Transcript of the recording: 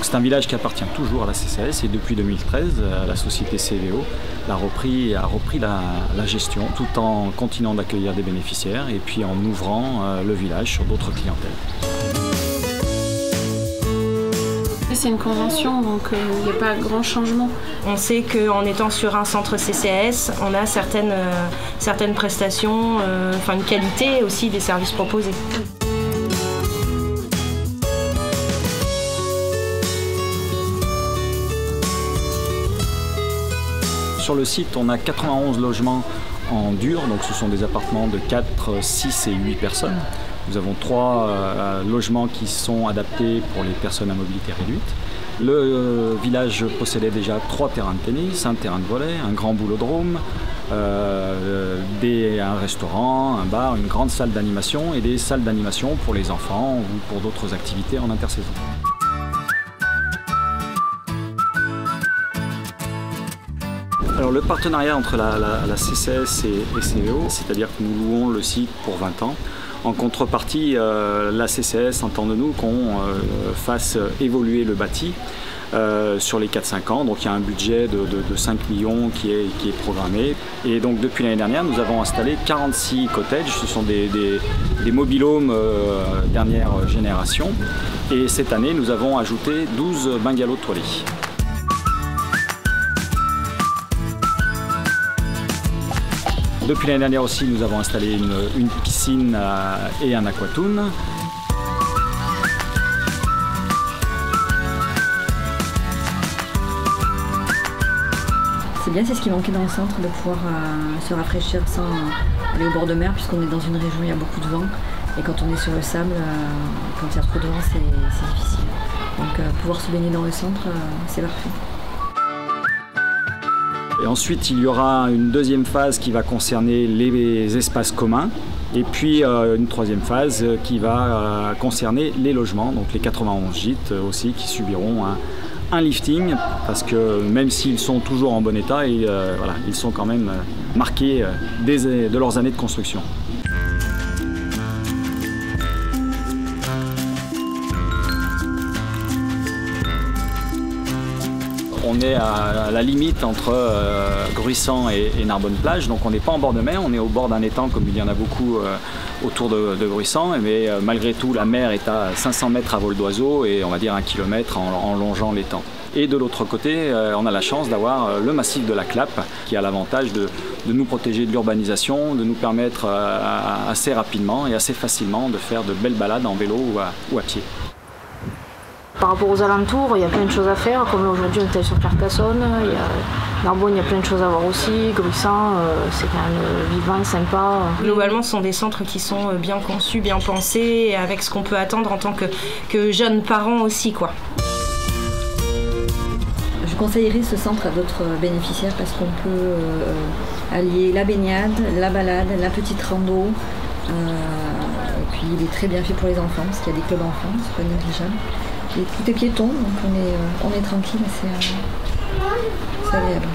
c'est un village qui appartient toujours à la CCAS et depuis 2013, la société CVO a repris la gestion tout en continuant d'accueillir des bénéficiaires et puis en ouvrant le village sur d'autres clientèles. C'est une convention, donc il n'y a pas grand changement. On sait qu'en étant sur un centre CCAS, on a certaines prestations, une qualité aussi des services proposés. Sur le site, on a 91 logements en dur, donc ce sont des appartements de 4, 6 et 8 personnes. Nous avons 3 logements qui sont adaptés pour les personnes à mobilité réduite. Le village possédait déjà 3 terrains de tennis, un terrain de volley, un grand boulodrome, un restaurant, un bar, une grande salle d'animation et des salles d'animation pour les enfants ou pour d'autres activités en intersaison. Alors le partenariat entre la CCAS et CVO, c'est-à-dire que nous louons le site pour 20 ans. En contrepartie, la CCAS entend de nous qu'on fasse évoluer le bâti sur les 4-5 ans. Donc il y a un budget de 5 millions qui est programmé. Et donc depuis l'année dernière, nous avons installé 46 cottages. Ce sont des mobil-homes dernière génération. Et cette année, nous avons ajouté 12 bungalows toilés. Depuis l'année dernière aussi, nous avons installé une piscine et un aquatoon. C'est bien, c'est ce qui manquait dans le centre, de pouvoir se rafraîchir sans aller au bord de mer, puisqu'on est dans une région où il y a beaucoup de vent. Et quand on est sur le sable, quand il y a trop de vent, c'est difficile. Donc pouvoir se baigner dans le centre, c'est parfait. Et ensuite, il y aura une deuxième phase qui va concerner les espaces communs et puis une troisième phase qui va concerner les logements, donc les 91 gîtes aussi qui subiront un lifting parce que même s'ils sont toujours en bon état, ils sont quand même marqués de leurs années de construction. On est à la limite entre Gruissant et Narbonne-Plage, donc on n'est pas en bord de mer, on est au bord d'un étang comme il y en a beaucoup autour de Gruissant, mais malgré tout la mer est à 500 mètres à vol d'oiseau et on va dire 1 kilomètre en longeant l'étang. Et de l'autre côté, on a la chance d'avoir le massif de la Clappe qui a l'avantage de nous protéger de l'urbanisation, de nous permettre assez rapidement et assez facilement de faire de belles balades en vélo ou à pied. Par rapport aux alentours, il y a plein de choses à faire, comme aujourd'hui on est sur Carcassonne, Narbonne, il y a plein de choses à voir aussi, Gruissant, c'est quand même vivant, sympa. Globalement, ce sont des centres qui sont bien conçus, bien pensés, avec ce qu'on peut attendre en tant que jeunes parents aussi, quoi. Je conseillerais ce centre à d'autres bénéficiaires parce qu'on peut allier la baignade, la balade, la petite rando. Et puis il est très bien fait pour les enfants, parce qu'il y a des clubs enfants, c'est pas négligeable. Et tout est piéton, donc on est tranquille, c'est agréable.